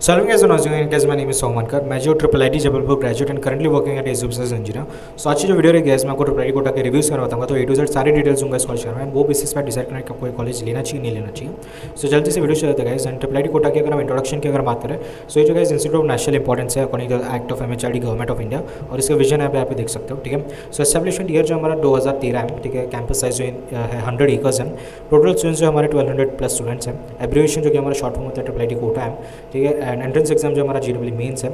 So hello guys, my name is Somankar. मैं जो triple I T Jabalpur graduate and currently working at as engineer. So आज की जो video रहेगी मैं आपको ट्रिपल आई कोटा के रिव्यूज़ करना बताऊंगा. तो ए टू जेड सारी डिटेल्स दूंगा इस कॉलेज में. वो बेसिस पर डिसाइड करना है कि आपको कॉलेज लेना चाहिए नहीं लेना चाहिए. सो जल्दी से वीडियो चलते हैं. एंड ट्रिपल आई कोटा की अगर हम इंट्रोडक्शन की अगर बात करें सो ये जो guys institute of national importance है according to act of MHRD government of India. और इसका विजन है यहाँ पे देख सकते हो. ठीक है. सो एस्टेब्लिशमेंट ईयर जो हमारा 2013 है. ठीक है. कैंपस साइज जो है 100 एकर्स है. टोटल स्टूडेंट्स जो हमारे 1200 प्लस स्टूडेंट्स हैं. एब्रिविएशन जो कि हमारा शॉर्ट फॉर्म होता है ट्रिपल आई कोटा है. ठीक है. एंड एंट्रेंस एग्जाम जो हमारा GEE मेंस है.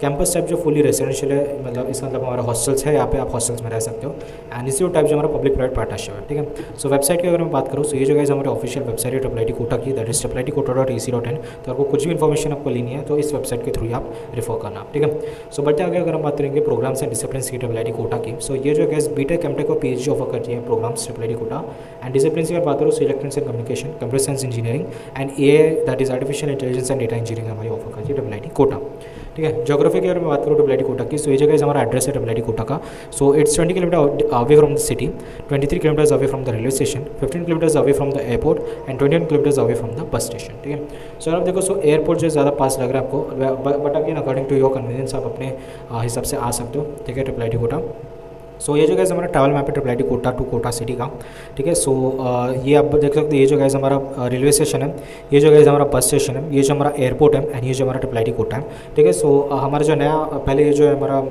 कैंपस टाइप जो फुली रेजिडेंशियल है, मतलब इसका मतलब हमारा हॉस्टल्स है. यहाँ पे आप हॉस्टल्स में रह सकते हो. एंड इंस्टीट्यूट टाइप जो हमारा पब्लिक प्राइवेट पार्टनरशिप है. ठीक है. सो वेबसाइट की अगर मैं बात करूँ तो ये जो गाइस हमारे ऑफिशियल वेबसाइट है ट्रिपल आई कोटा की, दैट इज triple-it-kota.ac.in. तो आपको कुछ भी इन्फॉर्मेशन आपको लेनी है तो इस वेबसाइट के थ्रू आप रेफर करना. ठीक है. सो बढ़ते आगे अगर हम बात करेंगे प्रोग्राम्स एंड डिसिप्लिन की ट्रिपल आई कोटा की. सो ये जो गाइस बीटेक एमटेक और PhD ऑफर करती है programmes triple I Kota. And discipline की अगर बात करूँ electronics and communication, computer science engineering and AI, that is artificial intelligence and data engineering हमारी ऑफर करती है ट्रिपल आई कोटा. ठीक है. ज्योग्राफी की अगर मैं बात करूँ ट्रिपल आई कोटा की, सो ये जगह हमारा एड्रेस है ट्रिपल आई कोटा का. So it's 20 kilometre away from the city, 23 kilometres away from the railway station, 15 kilometres away from the airport and 21 kilometres away from the bus station. ठीक है. सो आप देखो सो एयरपोर्ट जो ज़्यादा पास लग रहा है आपको, but again according to your convenience आप अपने हिसाब से आ सकते हो. ठीक है. Triple I Kota. सो ये जो गाइस हमारा ट्रैवल मैप है triple I Kota to Kota city का. ठीक है. सो ये आप देख सकते हो. ये जो गाइस हमारा रेलवे स्टेशन है, ये जो गाइस हमारा बस स्टेशन है, ये जो हमारा एयरपोर्ट है एंड ये जो हमारा ट्रिपल आई कोटा है. ठीक है. सो हमारा जो नया पहले ये जो है हमारा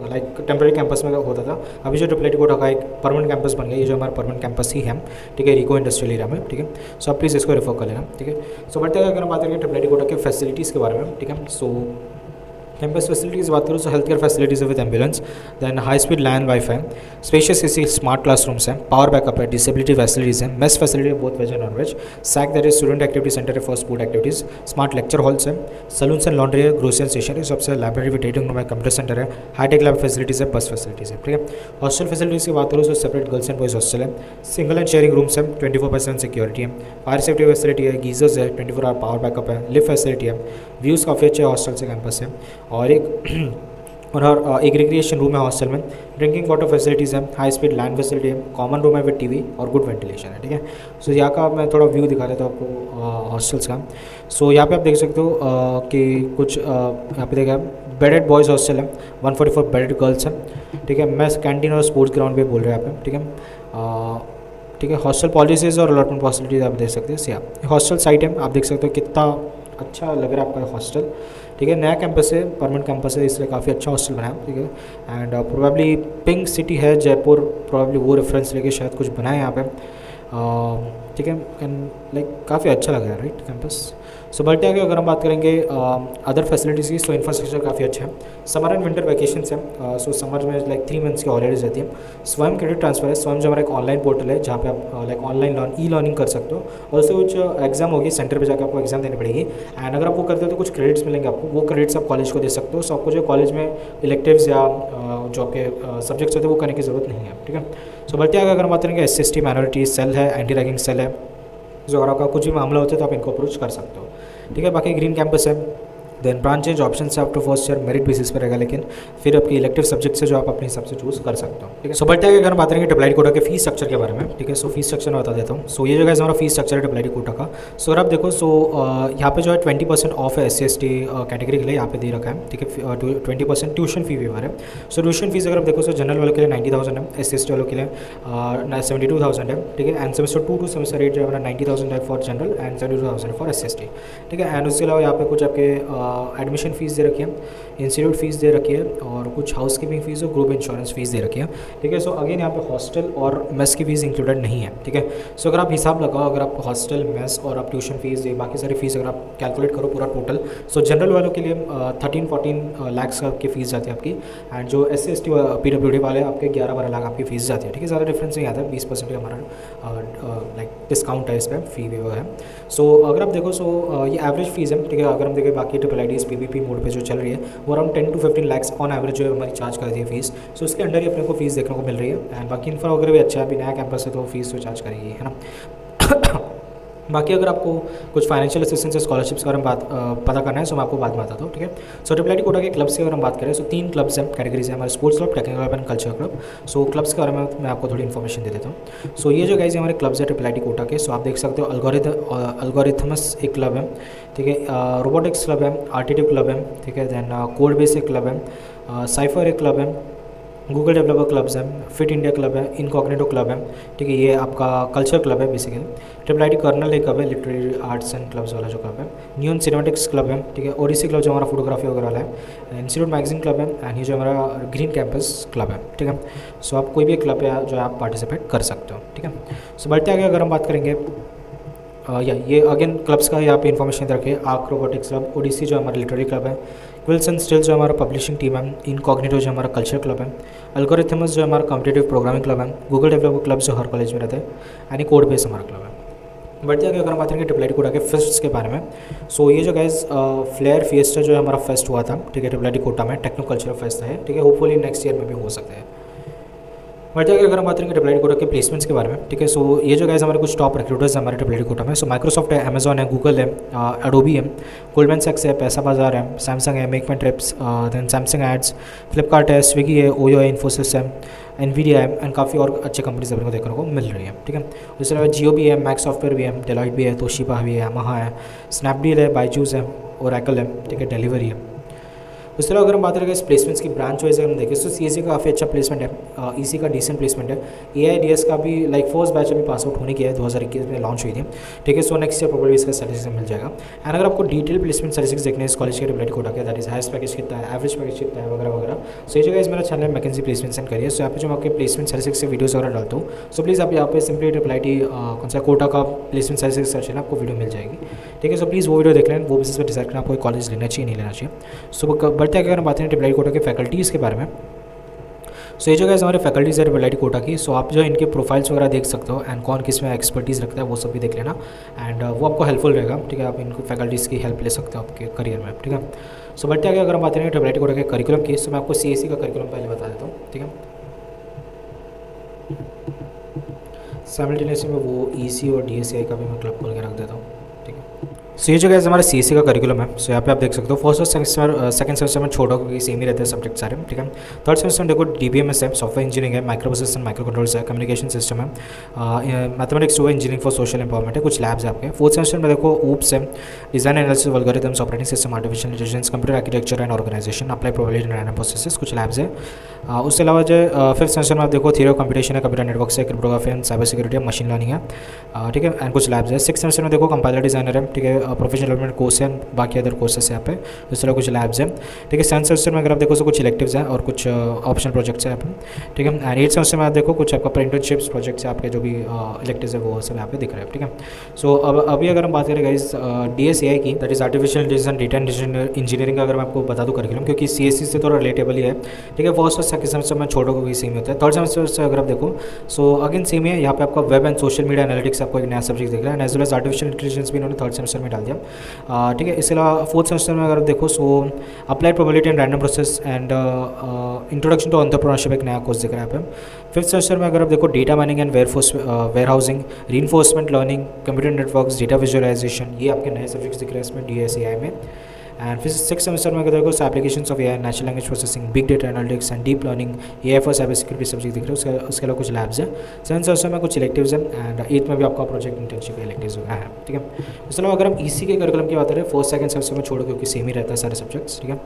लाइक टेम्प्रेरी कैंपस में होता था, अभी जो ट्रिपल आई कोटा का एक परमानेंट कैंपस बन गया. ये जो हमारा परमानेंट कैंपस ही है. ठीक है. रिको इंडस्ट्रियल एरिया में. ठीक है. सो आप प्लीज़ इसको रेफर कर लेना. ठीक है. सो बढ़ते हैं अगर हम बात करेंगे ट्रिपल आई कोटा के फैसिलिटीज़ के बारे में. ठीक है. सो कैंपस फैसिलिटीज़ बात करूँ तो हेल्थ केयर फैसिलिटीज़ है with ambulance, then high speed land wifi, spacious AC smart classrooms हैं, पावर बैकअप है, डिसेबिलिटी फैसिलिटीज़ हैं, मेस फैसिलिटी है both veg and non veg, SAC that is student activity centre है for sport activities, smart lecture halls है, salons and laundry है, grocery and stationery सबसे, library with reading room है, computer centre है, hitech lab facilities है, bus facilities है. ठीक है. हॉस्टल फैसिलिटीज़ की बात करूँ तो separate girls and boys hostel है, सिंगल एंड शेयरिंग रूम्स है, 24/7 सिक्योरिटी है, फायर सेफ्टी फैसिलिटी है, गीजर्स है, 24 आवर पावर बैकअप है, लिफ्ट फैसिलिटी है, व्यूज़ काफ़ी अच्छे हॉस्टल से कैंपस है, और एक रिक्रिएशन रूम है हॉस्टल में, ड्रिंकिंग वाटर फैसिलिटीज़ है, हाई स्पीड लैंड फैसिलिटी है, कॉमन रूम है विद TV और गुड वेंटिलेशन है. ठीक है. सो यहाँ का मैं थोड़ा व्यू दिखा देता हूँ आपको हॉस्टल्स का. सो यहाँ पे आप देख सकते हो कि कुछ यहाँ पे देखा बेडेड बॉयज़ हॉस्टल है, 144 बेडेड गर्ल्स है. ठीक है. मैं कैंटीन और स्पोर्ट्स ग्राउंड भी बोल रहे हैं यहाँ पे. ठीक है. ठीक है. हॉस्टल पॉलिसीज़ और अलॉटमेंट फैसिलिटीज़ आप देख सकते हैं. हॉस्टल साइट है, आप देख सकते हो कितना अच्छा लग रहा है आपका हॉस्टल. ठीक है. नया कैंपस है, परमानेंट कैंपस है, इसलिए काफ़ी अच्छा हॉस्टल बनाया. ठीक है. एंड प्रोबेबली पिंक सिटी है जयपुर, प्रोबेबली वो रेफरेंस लेके शायद कुछ बनाए यहाँ पे. ठीक है. एंड लाइक काफ़ी अच्छा लग रहा है राइट कैंपस. सो बढ़ते आगे अगर हम बात करेंगे अदर फैसिलिटीज़ की, सो इंफ्रास्ट्रक्चर काफ़ी अच्छा है. समर एंड विंटर वैकेशन है. सो समर में लाइक 3 मंथ्स की हॉलीडेज रहती है. स्वयं क्रेडिट ट्रांसफर है. स्वयं जो हमारा एक ऑनलाइन पोर्टल है जहाँ पे आप लाइक ऑनलाइन ई लर्निंग कर सकते हो, और उससे कुछ एग्जाम होगी, सेंटर पे जाकर आपको एग्जाम देनी पड़ेगी. एंड अगर आप वो करते हो तो कुछ क्रेडिट्स मिलेंगे आपको, वो क्रेडिट्स आप कॉलेज को दे सकते हो. सो आपको जो कॉलेज में इलेक्टिव्स या जो आपके सब्जेक्ट्स होते हैं वो करने की ज़रूरत नहीं है. ठीक है. सो बढ़ते आगे अगर हम बात करेंगे SC/ST माइनॉरिटी सेल है, एंटी रैगिंग सेल है. जो अगर आपका कुछ भी मामला होता है तो आप इनको अप्रोच कर सकते हो. ठीक है. बाकी ग्रीन कैंपस है, देन ब्रांच चेंज ऑप्शन से after first year merit basis पर रहेगा, लेकिन फिर आपकी इलेक्टिव सब्जेक्ट से जो आप अपने हिसाब से चूज कर सकते हो. ठीक है. सो बढ़ते हैं अगर बात करेंगे ट्रिपल आई कोटा के फीस स्ट्रक्चर के बारे में. ठीक है. सो फीस स्ट्रक्चर मैं बता देता हूँ. सो ये जो हमारा फीस स्ट्रक्चर है ट्रिपल आई कोटा का. सो अगर आप देखो सो यहाँ पे जो है 20% ऑफ है SC/ST कैटेगरी के लिए यहाँ पे दे रखा है. ठीक है. 20% ट्यूशन फी वेवर है. सो ट्यूशन फीस अगर आप देखो सो जनरल वालों के लिए 90,000 है, SC/ST वालों के लिए 72,000 है. ठीक है. एंड सेमेस्टर 2 टू सेमेस्टर 8 जो है 90,000 है for general and 72,000 for SC/ST. ठीक है. एंड उसके अलावा यहाँ पे कुछ आपके एडमिशन फीस दे रखी है, इंस्टीट्यूट फीस दे रखी है, और कुछ हाउस कीपिंग फीस और ग्रुप इंश्योरेंस फीस दे रखी है. ठीक है. सो अगेन यहाँ पे हॉस्टल और मेस की फीस इंक्लूडेड नहीं है. ठीक है. सो अगर आप हिसाब लगाओ, अगर आप हॉस्टल मेस और आप ट्यूशन फीस ये बाकी सारी फीस अगर आप कैलकुलेट करो पूरा टोटल, सो जनरल वालों के लिए 13-14 लाख का आपकी फ़ीस जाती है आपकी. एंड जो SC/ST PWD वाले आपके 11-12 लाख आपकी फ़ीस जाती है. ठीक है. ज़्यादा डिफरेंस नहीं आता है, 20% हमारा लाइक डिस्काउंट है इस पर, फी वेवर है. सो अगर आप देखो सो ये एवरेज फीस है. ठीक है. अगर हम देखें बाकी ट्रिपल ITs PPP मोड पे जो चल रही है वो around 10 to 15 lakh on average जो है हमारी चार्ज करती है फीस. सो उसके अंडर ही अपने को फीस देखने को मिल रही है. एंड बाकी इंफ्रा वगैरह भी अच्छा है, अभी नया कैंपस है तो फीस तो चार्ज करेगी, है ना. बाकी अगर आपको कुछ फाइनेंशियल असिस्टेंस या स्कॉलरशिप्स के बारे में पता करना है तो मैं आपको बाद में बताता हूँ, ठीक है। सो ट्रिपल आईटी कोटा के क्लब्स के अगर हम बात करें तो 3 क्लब्स हैं, कैटेगरीज है हमारे, sports club, technical club and culture club. So clubs के बारे में मैं आपको थोड़ी इन्फॉर्मेशन दे देता हूँ। सो ये जो गाइस हमारे क्लब्स है ट्रिपल आईटी कोटा के, सो आप देख सकते हो अल्गोरिथमस एक क्लब है, ठीक है, रोबोटिक्स क्लब है, आर्टिटिव क्लब है, ठीक है, देन कोड बेस एक क्लब है, साइफर एक क्लब है, गूगल डेवलपर क्लब्स हैं, फिट इंडिया क्लब है, इनकॉग्निटो क्लब है, ठीक है, ये आपका कल्चर क्लब है बेसिकली। ट्रिपल आईटी कर्नल एक क्लब है, लिटरेरी आर्ट्स एंड क्लब्स वाला जो क्लब है, न्यून सिनेमेटिक्स क्लब है, ठीक है, ओडिसी क्लब जो हमारा फोटोग्राफी वगैरह वाला है, इंस्टीट्यूट मैगजीन क्लब है, एंड ये जो हमारा ग्रीन कैंपस क्लब है, ठीक है। सो आप कोई भी एक क्लब है जो आप पार्टिसिपेट कर सकते हो, ठीक है। सो बढ़ते आगे अगर हम बात करेंगे ये अगेन क्लब्स का यहाँ पे इन्फॉर्मेशन रखिए। आर्क रोबोटिक्स क्लब, ओडिसी जो हमारा लिटरेरी क्लब है, क्विल्सन स्टिल जो हमारा पब्लिशिंग टीम है, इनकॉग्निटो जो हमारा कल्चर क्लब है, अल्गोरिथमस जो हमारा कॉम्पिटिटिव प्रोग्रामिंग क्लब है, गूगल डेवलपर क्लब जो हर कॉलेज में रहते हैं, यानी कोड बेस हमारा क्लब है। बढ़ते आगे अगर हम बात करेंगे ट्रिपल आईटी कोटा के फेस्ट्स के बारे में। सो ये जो गाइज फ्लेयर फिएस्टा जो हमारा फेस्ट हुआ था, ठीक है, ट्रिपल आईटी कोटा में टेक्नो कल्चरल फेस्ट है, ठीक है, होपफुली नेक्स्ट ईयर में भी हो सकते हैं। बढ़ते आगे अगर हम बात करेंगे ट्रिपल आईटी कोटा के प्लेसमेंट्स के बारे में, ठीक है। सो ये जो गाइस हमारे कुछ टॉप रिक्रूटर्स हैं हमारे ट्रिपल आईटी कोटा में। सो माइक्रोसॉफ्ट है, अमेजॉन है, गूगल है, एडोबी है, गोल्डमैन सैक्स है, पैसा बाजार है, सैमसंग है, make my trips, then Samsung ads, Flipkart है, स्विगी है, ओयो है, इन्फोसिस है, एनवीडिया है, एंड काफ़ी और अच्छे कंपनीज अपने को देखने को मिल रही है, ठीक है। उसके अलावा जियो भी है, मैक्स सॉफ्टवेयर भी है, डेलॉइट भी है, तोशिबा भी है, यामाहा है, स्नैपडील है, बायजूस है, ओरेकल है, ठीक है, डिलीवरी है। उसके अलावा अगर हम बात करें इस प्लेसमेंट्स की ब्रांच वाइज अगर हम देखें तो सीएससी का काफ़ी अच्छा प्लेसमेंट है, ईसी का डिसेंट प्लेसमेंट है, एआईडीएस का भी लाइक फर्स्ट बैच अभी पास आउट होने की है, 2021 में लॉन्च हुई थी, ठीक है। सो नेक्स्ट ईयर प्रोबेबली इसका स्टैटिस्टिक्स मिल जाएगा। एंड अगर आपको डिटेल प्लेसमेंट स्टैटिस्टिक्स देखने इस कॉलेज के ट्रिपल आईटी कोटा के, दैट इज हाईएस्ट पैकेज कितना है, एवरेज पैकेज कितना है, वगैरह वगैरह। सो ये जगह इस मेरा channel McKenzie placement and career, so यहाँ पे जो मैं आपके प्लेसमेंट स्टैटिस्टिक्स से वीडियोस वगैरह डालता हूँ। सो प्लीज़ आप यहाँ पे सिंपली ट्रिपल आईटी कौन सा कोटा का प्लेसमेंट स्टैटिस्टिक्स सर्च है ना, आपको वीडियो मिल जाएगी, ठीक है। सो प्लीज़ वो वीडियो देख लें, वो बेसिस पर डिसाइड करना आपको कॉलेज लेना चाहिए नहीं लेना चाहिए। सो बढ़ते अगर हम बात करें ट्रिपल आईटी कोटा के फैकल्टीज़ के बारे में। सो ये जो गाइस हमारे फैकल्टीज है ट्रिपल आईटी कोटा की, सो आप जो इनके प्रोफाइल्स वगैरह देख सकते हो, एंड कौन किस में एक्सपर्टीज़ रखता है वो सब भी देख लेना, एंड वो आपको हेल्पफुल रहेगा, ठीक है। आप इनको फैकल्टीज़ की हेल्प ले सकते हो आपके करियर में, ठीक है। सो बढ़ते आगे अगर हम बात करेंगे ट्रिपल आईटी कोटा के करिकुलम की, सो मैं आपको सीएससी का करिकुलम पहले बता देता हूँ, ठीक है। साइमल्टेनियसली में वो ईसी और डीएससीआई का भी मैं क्लब खोल के रख देता हूँ, ठीक है। सो ये जो गाइस हमारा सीएससी का करिकुलम है, सो यहाँ पे आप देख सकते हो फर्स्ट और सेकंड सेमेस्टर में छोटा क्योंकि सेम ही रहते हैं सब्जेक्ट सारे, ठीक है। थर्ड सेमेस्टर में देखो डीबीएमएस है, सॉफ्टवेयर इंजीनियरिंग है, माइक्रो प्रोसेसर माइक्रो कंट्रोल्स है, कम्युनिकेशन सिस्टम है, मैथमेटिक्स हुआ, इंजीनियरिंग फॉर सोशल एम्पावरमेंट है, कुछ लैब्स है आपके। फोर्थ सेमेस्टर में देखो ऊप्स है, design analysis algorithms, operating system, artificial intelligence, computer architecture and organisation, apply probability and random processes, कुछ लैब्स है। उसके अलावा जो फिफ्थ सेमेस्टर में आप देखो थियरी ऑफ कंप्यूटेशन है, कंप्यूटर नेटवर्क है, क्रिप्टोग्राफी एंड साइबर सिक्योरिटी है, मशीन लर्निंग है, ठीक है, एंड कुछ लैब्स है। सिक्स सेमेस्टर में देखो कंपाइलर डिजाइनर है, ठीक है, प्रोफेशनल डेवलपमेंट कोर्स है, बाकी अदर कोर्सेस है यहाँ पे, इस तरह कुछ लैब्स हैं, ठीक है। सेवन्थ सेमेस्टर में अगर आप देखो तो कुछ इलेक्टिव्स हैं और कुछ ऑप्शनल प्रोजेक्ट्स हैं यहाँ पे, ठीक है। एंड एट्थ सेमेस्टर में आप देखो कुछ आपका इंटर्नशिप्स प्रोजेक्ट्स है, आपके जो भी इलेक्टिव्स है वो सब यहाँ पे दिख रहे हैं, ठीक है। सो अब अभी अगर हम बात करें गाइस डीएसएआई की, that is artificial intelligence and data engineering का अगर मैं आपको बता दूँ करिकुलम, क्योंकि सीएससी से थोड़ा रिलेटेबल ही है, ठीक है। फर्स्ट और सेकंड सेमेस्टर में छोटों को भी सेम होता है। थर्ड सेमेस्टर से अगर आप देखो सो अगेन सेम है, यहाँ पे आपका web and social media analytics आपको एक नया सब्जेक्ट दिख रहा है, as well as artificial intelligence भी इन्होंने थर्ड सेमेस्टर में डाल दिया, ठीक है। इसके अलावा फोर्थ सेमेस्टर में अगर आप देखो so applied probability and random process and introduction to entrepreneurship एक नया कोर्स दिख रहा है यहाँ पे। फिफ्थ सेमेस्टर में अगर आप देखो data mining and warehousing, reinforcement learning, computer networks, data visualisation, ये आपके नए सब्जेक्ट्स दिख रहे हैं इसमें डीएसएआई में। एंड फिर सिक्स सेमेस्टर में अगर देखो applications of AI, natural language processing, big data analytics and deep learning, AI for cyber security subject दिख रहे हैं। उसके अलावा कुछ लैब्स हैं। सेवन सेमेस्टर में कुछ इलेक्टिव्स हैं, एंड एथ में भी आपका प्रोजेक्ट इंटर्नशिप इलेक्टिव्स वगैरह है, ठीक है। उसके अलावा अगर हम ईसी के करिकुलम की बात करें, फर्स्ट सेकंड सेमेस्टर में छोड़ो क्योंकि सेम ही रहता है सारे सब्जेक्ट्स, ठीक है।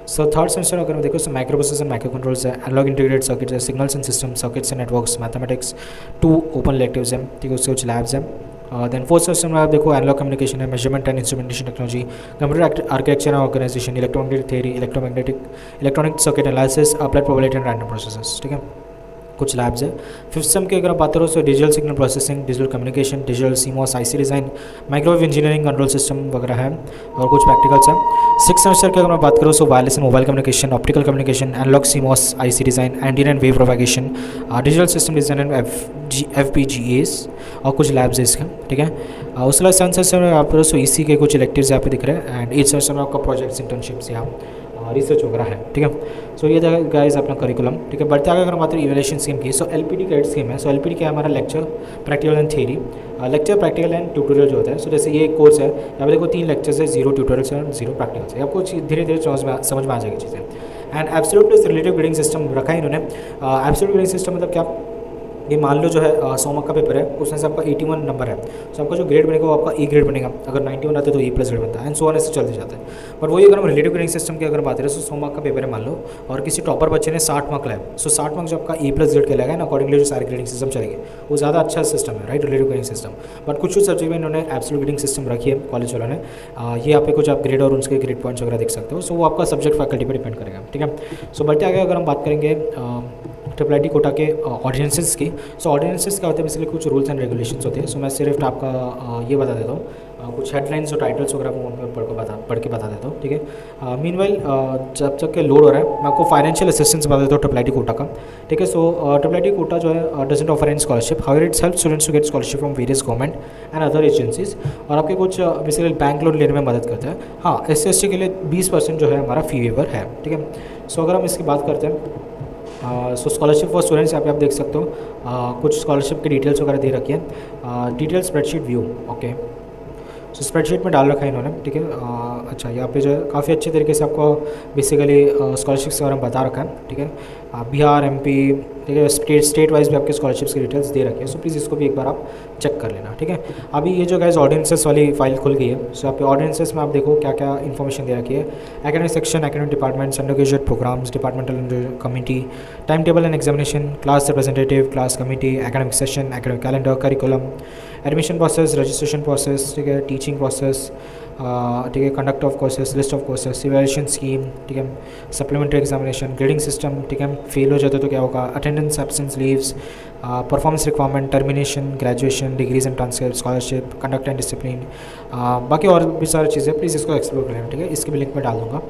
सो थर्ड सेमेस्टर अगर हम देखो तो माइक्रो प्रोसेसर, माइक्रो कंट्रोल्स है, एनालॉग इंटीग्रेटेड सर्किट्स है, signals and system, circuits and networks, mathematics, 2 open electives हैं, ठीक है। उसके कुछ लैब्स हैं। देन फोर्थ सेमेस्टर में आप देखो एनालॉग कम्युनिकेशन है, measurement and instrumentation technology, computer architecture and organisation, electromagnetic theory, electronic circuit analysis, applied probability and random processes, ठीक है। कुछ लैब्स है। फिफ्थ सेम की अगर आप बात करो तो digital signal processing, digital communication, digital CMOS IC design, microwave engineering, control system वगैरह है और कुछ प्रैक्टिकल्स हैं। सिक्स सेमेस्टर की अगर मैं बात करूँ तो wireless and mobile communication, optical communication, analog CMOS IC design, antenna and wave propagation, digital system design and FPGAs और कुछ लैब्स है इसका, ठीक है। उसके बाद सेवन सेमेस्टर में आप तो ईसी के कुछ इलेक्टिव्स यहाँ पे दिख रहे हैं, एंड एट सेमेस्टर में आपका प्रोजेक्ट्स इंटर्नशिप्स यहाँ रिसर्च वगैरह है, ठीक है। सो ये था गाइस अपना करिकुलम, ठीक है। बढ़ते आगे अगर हम बात करें इवैल्यूएशन स्कीम की, सो एलपीडी क्रेडिट स्कीम है। सो एलपीडी क्या है हमारा, lecture, practical and theory. Lecture, practical and tutorial जो होता है, सो जैसे ये एक कोर्स है, यहाँ पे देखो 3 लेक्चर्स है, 0 ट्यूटोरियल्स है और 0 प्रैक्टिकल्स है। आपको धीरे धीरे समझ में आ जाएगी चीज़ें। And absolute plus relative grading system रखा है इन्होंने। एब्सोल्यूट ग्रेडिंग सिस्टम मतलब क्या, ये मान लो जो है 100 मार्क का पेपर है, उसमें से आपका 81 नंबर है, तो आपका जो ग्रेड बनेगा वो आपका ई ग्रेड बनेगा। अगर 91 आता है तो ई प्लस ग्रेड बनता है, एंड सो ऑन ऐसे चलते जाता है। पर वही अगर हम रिलेटिव ग्रेडिंग सिस्टम की अगर बात करें, तो 100 मार्क का पेपर है मान लो, और किसी टॉपर बच्चे ने 60 मार्क लाए, सो 60 मार्क जो आपका ई प्लस ग्रेड कहलाएगा ना, अकॉर्डिंगली जो सारे ग्रेडिंग सिस्टम चलेंगे, वो ज़्यादा अच्छा सिस्टम है, right, relative grading system. But कुछ सब्जेक्ट में इन्होंने एब्सोल्यूट ग्रेडिंग सिस्टम रखी है कॉलेज वालों ने। ये यहाँ पे कुछ आप ग्रेड और उनके ग्रेड पॉइंट्स वगैरह देख सकते हो। सो वो आपका सब्जेक्ट फैकल्टी पर डिपेंड करेगा, ठीक है। सो बढ़ते आगे अगर हम बात करेंगे ट्रिपल आई टी कोटा के ऑर्डिनेंसेस की। सो ऑर्डिनेंसेस क्या होते हैं, बेसिकली कुछ रूल्स एंड रेगुलेशंस होते हैं। सो मैं सिर्फ आपका ये बता देता हूँ, कुछ हेडलाइंस और टाइटल्स वगैरह वो पढ़ के बता देता हूँ, ठीक है। मीनवाइल जब तक के लोड हो रहा है, मैं आपको फाइनेंशियल असिस्टेंस बता देता हूँ ट्रिपल आई टी कोटा का, ठीक है। So triple I T Kota जो है doesn't offer any scholarship, however it's help students to get scholarship from various government and other agencies, और आपके कुछ बेसिकली बैंक लोन लेने में मदद करता है। हाँ, SC/ST के लिए 20% जो है हमारा फी वेवर है, ठीक है। सो अगर हम इसकी बात करते हैं, सो स्कॉलरशिप फॉर स्टूडेंट्स यहाँ पे आप देख सकते हो, कुछ स्कॉलरशिप की डिटेल्स वगैरह दे रखी है, डिटेल स्प्रेडशीट व्यू, ओके। सो स्प्रेडशीट में डाल रखा है इन्होंने, ठीक है। अच्छा, यहाँ पे जो है काफ़ी अच्छे तरीके से आपको बेसिकली स्कॉलरशिप्स के बारे में बता रखा है, ठीक है। बिहार, MP, ठीक है, स्टेट वाइज भी आपके स्कॉलरशिप्स की डिटेल्स दे रखी है। सो प्लीज़ इसको भी एक बार आप चेक कर लेना, ठीक है। अभी ये जो गाइस ऑर्डिनेंसेस वाली फाइल खुल गई है। सो आपके ऑर्डिनेंसेस में आप देखो क्या क्या इन्फॉर्मेशन दे रखी है। Academic section, academic departments, under graduate programmes, departmental committee, time table and examination, class representative, class committee, academic session, academic calendar, curriculum, admission process, registration process, ठीक है, टीचिंग प्रोसेस, ठीक है, conduct of courses, list of courses, evaluation scheme, ठीक है, supplementary examination, grading system, ठीक है, fail हो जाते तो क्या होगा, attendance, absence, leaves, performance requirement, termination, graduation, degrees and transfer, scholarship, conduct and discipline, बाकी और भी सारी चीज़ें, प्लीज़ इसको एक्सप्लोर कर लेना, ठीक है। इसकी भी लिंक मैं डाल दूँगा।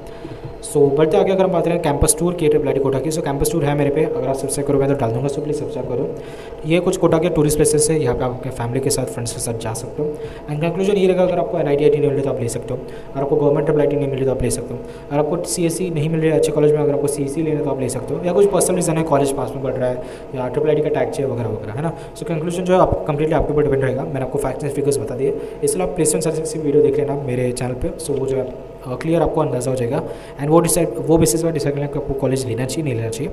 सो बढ़ते आगे अगर हम बात करें कैंपस टूर की ट्रिपल आई टी कोटा की, सो कैंपस टूर है मेरे पे, अगर आप सब्सक्राइब करो मैं तो डाल दूँगा, सो प्लीज़ सब्सक्राइब करो। ये कुछ कोटा के टूरिस्ट प्लेसेस है, यहाँ पे आप अपने फैमिली के साथ, फ्रेंड्स के साथ जा सकते हो। एंड कंक्लूजन ये रहेगा, अगर आपको NIT IIT नहीं मिले तो आप ले सकते हो, अगर आपको गवर्नमेंट ट्रिपल IIT नहीं मिले तो आप ले सकते हो, अगर आपको CSE नहीं मिल रहा है अच्छे कॉलेज में, अगर आपको CSE लेना तो आप ले सकते हो, या कुछ पर्सनल रीज़न है, कॉलेज पास में बढ़ रहा है, या ट्रिपल IIT का टैग चाहिए वगैरह वगैरह, है ना। सो कंक्लूजन जो है आप कंप्लीटली आपके ऊपर डिपेंड रहेगा। मैंने आपको फैक्ट्स एंड फिगर्स बता दिए, इसलिए आप प्लेसमेंट सर्च की वीडियो देख लेना मेरे चैनल पे। सो वो जो है क्लियर आपको अंदाज़ा हो जाएगा, एंड वो बेसिस पर डिसाइड करना कि आपको कॉलेज लेना चाहिए नहीं लेना चाहिए।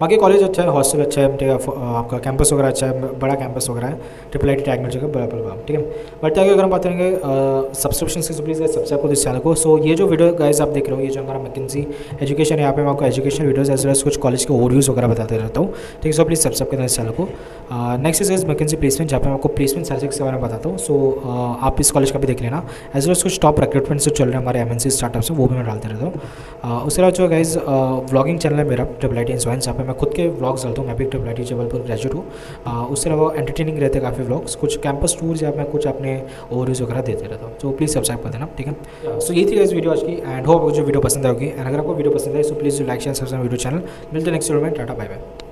बाकी कॉलेज अच्छा है, हॉस्टल अच्छा है, ठीक है, आपका कैंपस वगैरह अच्छा है, बड़ा कैंपस वगैरह है, ट्रिपल IIT टैग मिल जाएगा बराबर, ठीक है। बट आगे अगर हम बात करेंगे सब्सक्रिप्शन से, प्लीज़ सब्सक्राइब करो इस चैनल को। सो ये जो वीडियो गाइस आप देख रहे हो, ये जो हमारा मैकेंजी एजुकेशन है, यहाँ पे मैं आपको education videos as well as कुछ कॉलेज के ओवरव्यूज़ वगैरह बताते रहता हूँ, ठीक है। सो प्लीज़ सब्सक्राइब करना इस चैनल को। नेक्स्ट इज मैकेंजी प्लेसमेंट, जहाँ पे मैं आपको प्लेसमेंट सर्विस के बारे में बताता हूँ। सो आप इस कॉलेज का भी देख लेना, एज वेल एज कुछ टॉप रिक्रूटमेंट जो चल रहे हैं हमारे MNC स्टार्टअप्स, वो भी मैं डालते रहता हूँ। उसके अलावा जो गाइस व्लॉगिंग चैनल है मेरा ट्रिपल IIT इंस्पायर, जहाँ पे मैं खुद के व्लॉग्स डालता हूँ। मैं भी ट्रिपल IIT जबलपुर ग्रेजुएट हूँ। उसके अलावा एंटरटेनिंग रहते हैं काफ़ी व्लॉग्स, कुछ कैंपस टूर्स या मैं कुछ अपने ओवरव्यूज़ वगैरह देते रहता हूँ। तो प्लीज़ सब्सक्राइब कर देना, ठीक है। सो ये थी गाइस वीडियो आज की, एंड होप जो वीडियो पसंद आएगी, एंड अगर आपको वीडियो पसंद है so please like share subscribe video channel. मिलते हैं नेक्स्ट वीडियो में, टाटा बाय बाय।